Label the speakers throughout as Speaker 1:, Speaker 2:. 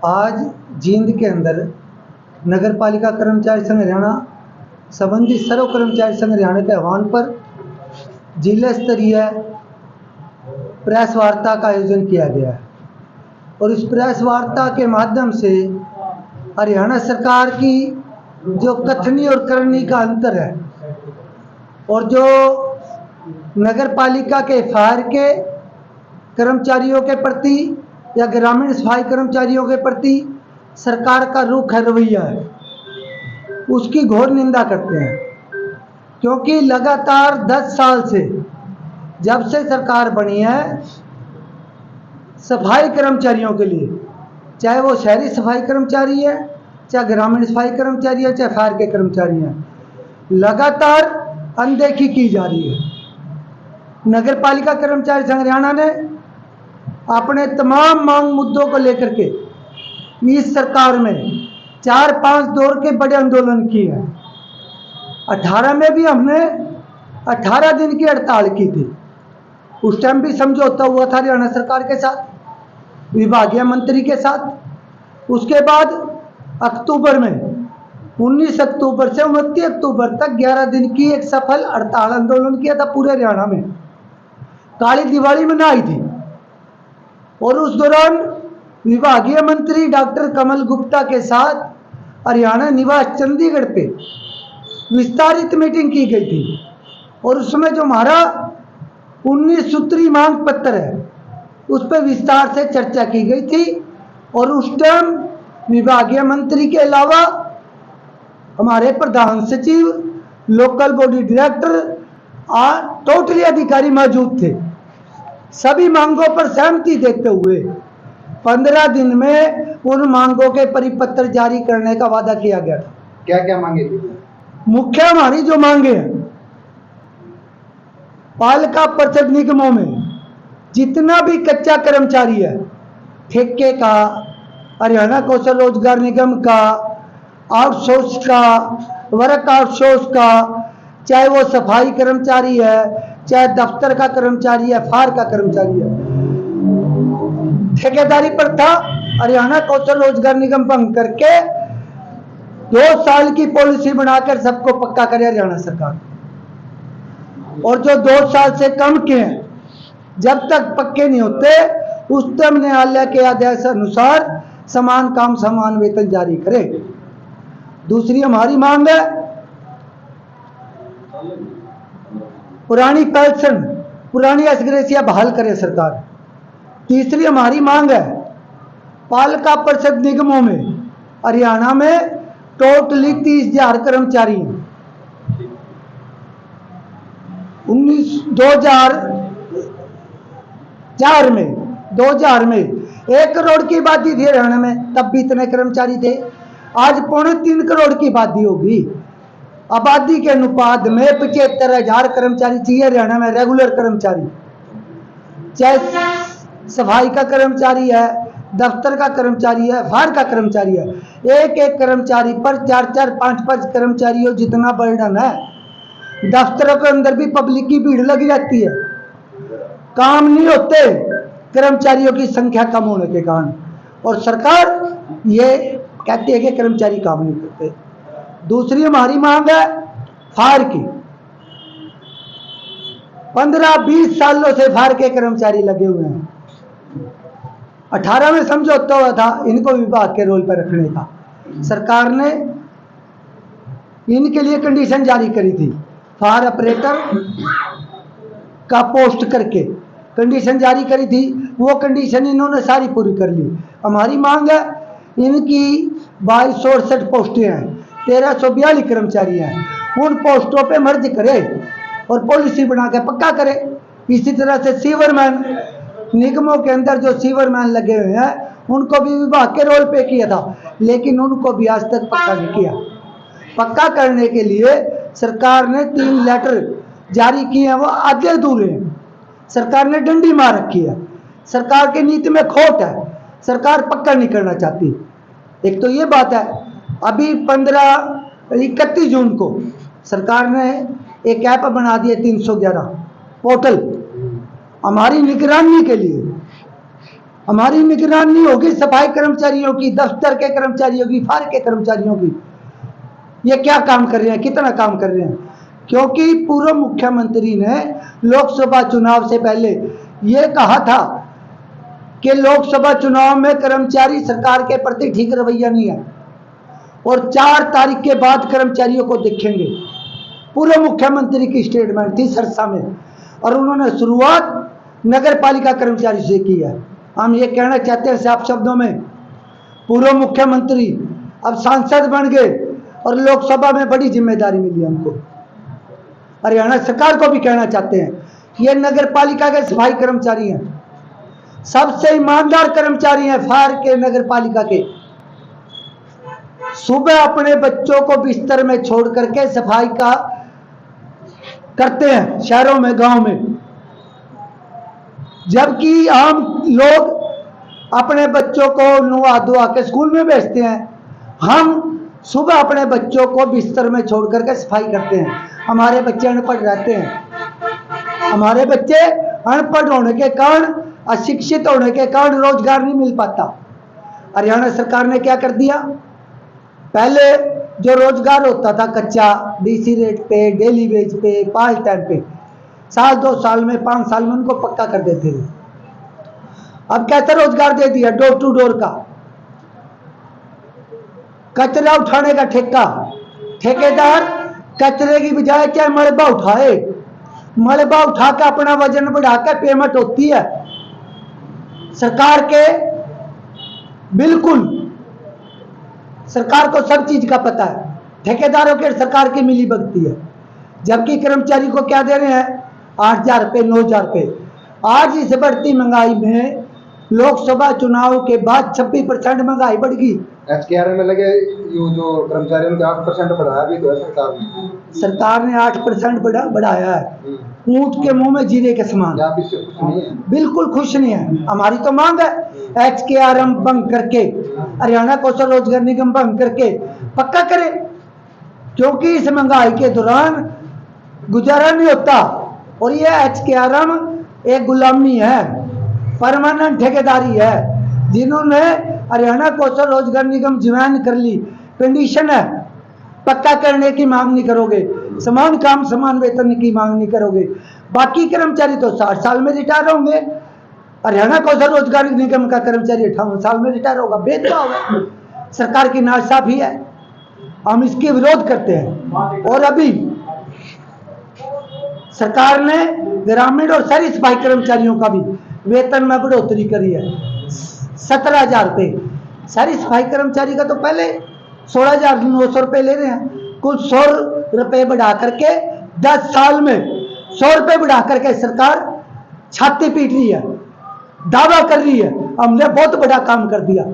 Speaker 1: आज जींद के अंदर नगर पालिका कर्मचारी संघ हरियाणा संबंधित सर्व कर्मचारी संघ हरियाणा के आह्वान पर जिला स्तरीय प्रेस वार्ता का आयोजन किया गया है और इस प्रेस वार्ता के माध्यम से हरियाणा सरकार की जो कथनी और करनी का अंतर है और जो नगर पालिका के फायर के कर्मचारियों के प्रति या ग्रामीण सफाई कर्मचारियों के प्रति सरकार का रुख है, रवैया है, उसकी घोर निंदा करते हैं। क्योंकि लगातार 10 साल से जब से सरकार बनी है, सफाई कर्मचारियों के लिए, चाहे वो शहरी सफाई कर्मचारी है, चाहे ग्रामीण सफाई कर्मचारी है, चाहे फायर के कर्मचारी हैं, लगातार अनदेखी की जा रही है। नगर पालिका कर्मचारी संघ हरियाणा ने अपने तमाम मांग मुद्दों को लेकर के इस सरकार में 4-5 दौर के बड़े आंदोलन किए हैं। 18 में भी हमने 18 दिन की हड़ताल की थी। उस टाइम भी समझौता हुआ था हरियाणा सरकार के साथ, विभागीय मंत्री के साथ। उसके बाद अक्टूबर में 19 अक्टूबर से 29 अक्टूबर तक 11 दिन की एक सफल हड़ताल आंदोलन किया था पूरे हरियाणा में। काली दिवाली मनाई थी और उस दौरान विभागीय मंत्री डॉक्टर कमल गुप्ता के साथ हरियाणा निवास चंडीगढ़ पे विस्तारित मीटिंग की गई थी और उसमें जो हमारा 19 सूत्री मांग पत्र है उस पर विस्तार से चर्चा की गई थी। और उस टाइम विभागीय मंत्री के अलावा हमारे प्रधान सचिव, लोकल बॉडी डायरेक्टर, टोटली अधिकारी मौजूद थे। सभी मांगों पर सहमति देते हुए 15 दिन में उन मांगों के परिपत्र जारी करने का वादा किया गया था।
Speaker 2: क्या क्या मांगे थी?
Speaker 1: मुख्य हमारी जो मांगे हैं, पालिका परिषद निगमों में जितना भी कच्चा कर्मचारी है, ठेके का, हरियाणा कौशल रोजगार निगम का, आउटसोर्स का, वर्क आउटसोर्स का, चाहे वो सफाई कर्मचारी है, चाहे दफ्तर का कर्मचारी है, फायर का कर्मचारी है, ठेकेदारी पर था। हरियाणा कौशल रोजगार निगम भंग करके 2 साल की पॉलिसी बनाकर सबको पक्का करे हरियाणा सरकार। और जो 2 साल से कम के हैं, जब तक पक्के नहीं होते उस तक न्यायालय के आदेश अनुसार समान काम समान वेतन जारी करे। दूसरी हमारी मांग है पुरानी पेंशन, पुरानी एसग्रेसिया बहाल करे सरकार। तीसरी हमारी मांग है पालिका परिषद निगमों में हरियाणा में टोटली 30,000 कर्मचारी हैं। 2004 में 1 करोड़ की आबादी थी हरियाणा में, तब भी इतने कर्मचारी थे। आज 3.25 करोड़ की आबादी होगी। आबादी के अनुपात में 75,000 कर्मचारी चाहिए हरियाणा में, रेगुलर कर्मचारी, चाहे सफाई का कर्मचारी है, दफ्तर का कर्मचारी है, फायर का कर्मचारी है। एक कर्मचारी पर 4-4, 5-5 कर्मचारियों जितना बर्डन है। दफ्तरों के अंदर भी पब्लिक की भीड़ लगी रहती है, काम नहीं होते कर्मचारियों की संख्या कम होने के कारण। और सरकार ये कहती है कि कर्मचारी काम नहीं करते। दूसरी हमारी मांग है फायर की। 15-20 सालों से फायर के कर्मचारी लगे हुए हैं। 18 में समझौता हुआ था इनको विभाग के रोल पर रखने का। सरकार ने इनके लिए कंडीशन जारी करी थी, फायर ऑपरेटर का पोस्ट करके कंडीशन जारी करी थी। वो कंडीशन इन्होंने सारी पूरी कर ली। हमारी मांग है इनकी 2268 पोस्टें हैं, 1342 कर्मचारी हैं, उन पोस्टों पे मर्ज करे और पॉलिसी बना के पक्का करे। इसी तरह से सीवरमैन, निगमों के अंदर जो सीवरमैन लगे हुए हैं उनको भी विभाग के रोल पे किया था, लेकिन उनको भी आज तक पक्का नहीं किया। पक्का करने के लिए सरकार ने 3 लेटर जारी किए हैं, वो आधे अधूरे हैं। सरकार ने डंडी मार रखी है। सरकार की नीति में खोट है, सरकार पक्का नहीं करना चाहती। एक तो ये बात है। अभी 31 जून को सरकार ने एक ऐप बना दिया 311 पोर्टल हमारी निगरानी के लिए। हमारी निगरानी होगी सफाई कर्मचारियों की, दफ्तर के कर्मचारियों की, फायर के कर्मचारियों की। ये क्या काम कर रहे हैं, कितना काम कर रहे हैं? क्योंकि पूर्व मुख्यमंत्री ने लोकसभा चुनाव से पहले ये कहा था कि लोकसभा चुनाव में कर्मचारी सरकार के प्रति ठीक रवैया नहीं है और 4 तारीख के बाद कर्मचारियों को देखेंगे। पूर्व मुख्यमंत्री की स्टेटमेंट थी सरसा में, और उन्होंने शुरुआत नगर पालिका कर्मचारी से की है। हम ये कहना चाहते हैं साफ शब्दों में, पूर्व मुख्यमंत्री अब सांसद बन गए और लोकसभा में बड़ी जिम्मेदारी मिली हमको। हरियाणा सरकार को भी कहना चाहते हैं, ये नगर पालिका के सफाई कर्मचारी हैं, सबसे ईमानदार कर्मचारी हैं फायर के, नगर पालिका के। सुबह अपने बच्चों को बिस्तर में छोड़ करके सफाई का करते हैं शहरों में, गांव में, जबकि आम लोग अपने बच्चों को नुआ धुआ के स्कूल में भेजते हैं। हम सुबह अपने बच्चों को बिस्तर में छोड़ करके सफाई करते हैं। हमारे बच्चे अनपढ़ रहते हैं, हमारे बच्चे अनपढ़ होने के कारण, अशिक्षित होने के कारण रोजगार नहीं मिल पाता। हरियाणा सरकार ने क्या कर दिया, पहले जो रोजगार होता था कच्चा, डीसी रेट पे, डेली वेज पे, 5 टाइम पे, साल 2 साल में, 5 साल में उनको पक्का कर देते थे। अब कैसा रोजगार दे दिया, डोर टू डोर का, कचरा उठाने का ठेका। ठेकेदार कचरे की बजाय चाहे मलबा उठाए, मलबा उठा के अपना वजन बढ़ा के पेमेंट होती है सरकार के। बिल्कुल सरकार को सब चीज का पता है, ठेकेदारों के सरकार की मिली भगती है। जबकि कर्मचारी को क्या दे रहे हैं, 8,000 रुपये, 9,000 रुपये। आज इस बढ़ती महंगाई में लोकसभा चुनाव के बाद 26% महंगाई बढ़ गई।
Speaker 2: HKR में लगे जो कर्मचारियों ने 8% बढ़ाया भी तो है
Speaker 1: सरकार ने 8% बढ़ाया है। ऊंट के मुंह में जीरे के समान।
Speaker 2: आप इससे खुश नहीं है?
Speaker 1: बिल्कुल खुश नहीं है। हमारी तो मांग है HKR भंग करके, हरियाणा कौशल रोजगार निगम भंग करके पक्का करे, क्योंकि इस महंगाई के दौरान गुजारा नहीं होता। और ये HKR एक गुलामी है, परमानेंट ठेकेदारी है। जिन्होंने हरियाणा कौशल रोजगार निगम ज्वाइन कर ली, कंडीशन है पक्का करने की मांग नहीं करोगे, समान काम समान वेतन की मांग नहीं करोगे। बाकी कर्मचारी तो 60 साल में रिटायर होंगे, हरियाणा कौशल रोजगार निगम का कर्मचारी 58 साल में रिटायर होगा। भेदभाव है, सरकार की नासाफी है, हम इसके विरोध करते हैं। और अभी सरकार ने ग्रामीण और शहरी सफाई कर्मचारियों का भी वेतन में बढ़ोतरी करी है, 17,000 रुपये। शहरी सफाई कर्मचारी का तो पहले 16,900 रुपये ले रहे हैं, कुल 100 रुपये बढ़ा करके 10 साल में 100 रुपये बढ़ा करके सरकार छाती पीट रही है, दावा कर रही है हमने बहुत बड़ा काम कर दिया।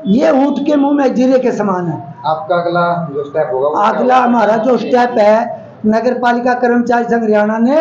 Speaker 1: ये ऊंट के मुंह में जीरे के समान है।
Speaker 2: आपका अगला जो स्टेप होगा,
Speaker 1: अगला हमारा जो स्टेप है, नगर पालिका कर्मचारी संघ हरियाणा ने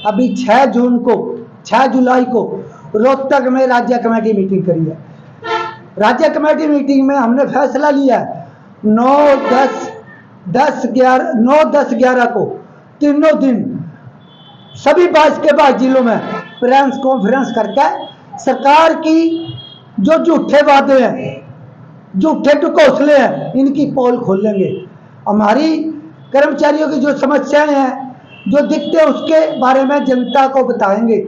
Speaker 1: अभी 6 जुलाई को रोहतक में राज्य कमेटी मीटिंग करी है। राज्य कमेटी मीटिंग में हमने फैसला लिया है 9, 10, 11 को तीनों दिन सभी 22 के 22 जिलों में प्रेस कॉन्फ्रेंस करके सरकार की जो झूठे वादे हैं, झूठे ढकोसले हैं, इनकी पोल खोलेंगे। हमारी कर्मचारियों की जो समस्याएं हैं, जो दिखते हैं, उसके बारे में जनता को बताएंगे,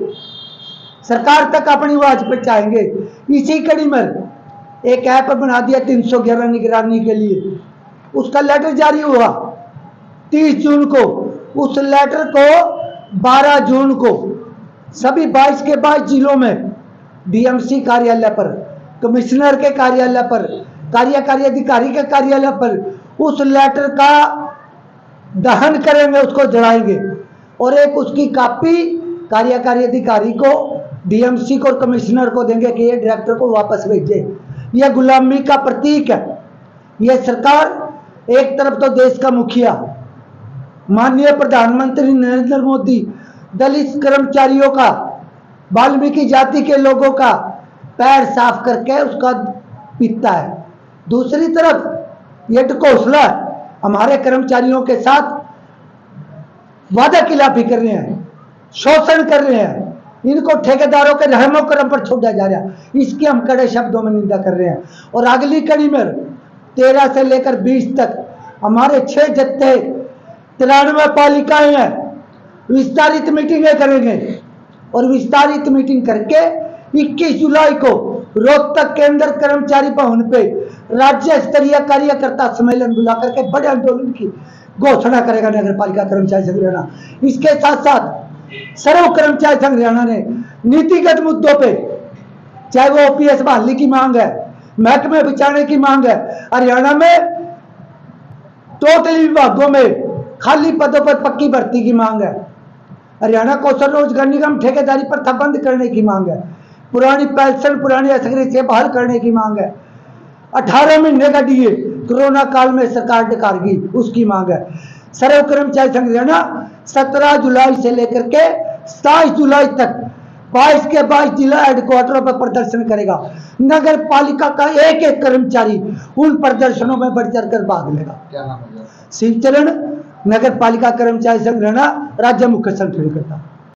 Speaker 1: सरकार तक अपनी आवाज पहुंचाएंगे। इसी कड़ी में एक ऐप बना दिया 311 निगरानी के लिए, उसका लेटर जारी हुआ 30 जून को। उस लेटर को 12 जून को सभी 22 के 22 जिलों में DMC कार्यालय पर, कमिश्नर के कार्यालय पर, कार्यकारी अधिकारी के कार्यालय पर उस लेटर का दहन करेंगे, उसको जलाएंगे और एक उसकी कॉपी कार्यकारी अधिकारी को, DMC को और कमिश्नर को देंगे कि ये डायरेक्टर को वापस भेजे। यह गुलामी का प्रतीक है। यह सरकार एक तरफ तो देश का मुखिया माननीय प्रधानमंत्री नरेंद्र मोदी दलित कर्मचारियों का, वाल्मीकि जाति के लोगों का पैर साफ करके उसका पीता है, दूसरी तरफ यह ढकोसला हमारे कर्मचारियों के साथ वादा खिलाफी कर रहे हैं, शोषण कर रहे हैं, इनको ठेकेदारों के रहमो करम पर छोड़ा जा रहा है। इसकी हम कड़े शब्दों में निंदा कर रहे हैं। और अगली कड़ी में 13 से लेकर 20 तक हमारे 6 जत्थे 93 पालिकाएं हैं, विस्तारित मीटिंगें करेंगे और विस्तारित मीटिंग करके 21 जुलाई को रोहतक केंद्र कर्मचारी भवन पे राज्य स्तरीय कार्यकर्ता सम्मेलन बुला करके बड़े आंदोलन की घोषणा करेगा नगर पालिका कर्मचारी संघ हरियाणा। इसके साथ साथ सर्व कर्मचारी संघ हरियाणा ने नीतिगत मुद्दों पे, चाहे वो ओपीएस बहाली की मांग है, महकमे बचाने की मांग है, हरियाणा में टोटली विभागों में खाली पदों पर पक्की भर्ती की मांग है, हरियाणा कौशल रोजगार निगम ठेकेदारी प्रथा बंद करने की मांग है, पुरानी पेंशन पुरानी असगरी से बहाल करने की मांग है, 18 महीने का डीए कोरोना काल में सरकार डकारेगी उसकी मांग है। सर्व कर्मचारी संघ हरियाणा 17 जुलाई से लेकर के 27 जुलाई तक 22 के 22 जिला हेडक्वार्टरों पर प्रदर्शन करेगा। नगर पालिका का एक एक कर्मचारी उन प्रदर्शनों में बढ़ चढ़ कर भाग लेगा।
Speaker 2: क्या नाम है?
Speaker 1: शिवचरण, नगर पालिका कर्मचारी संघ हरियाणा, राज्य मुख्य संगठन करता।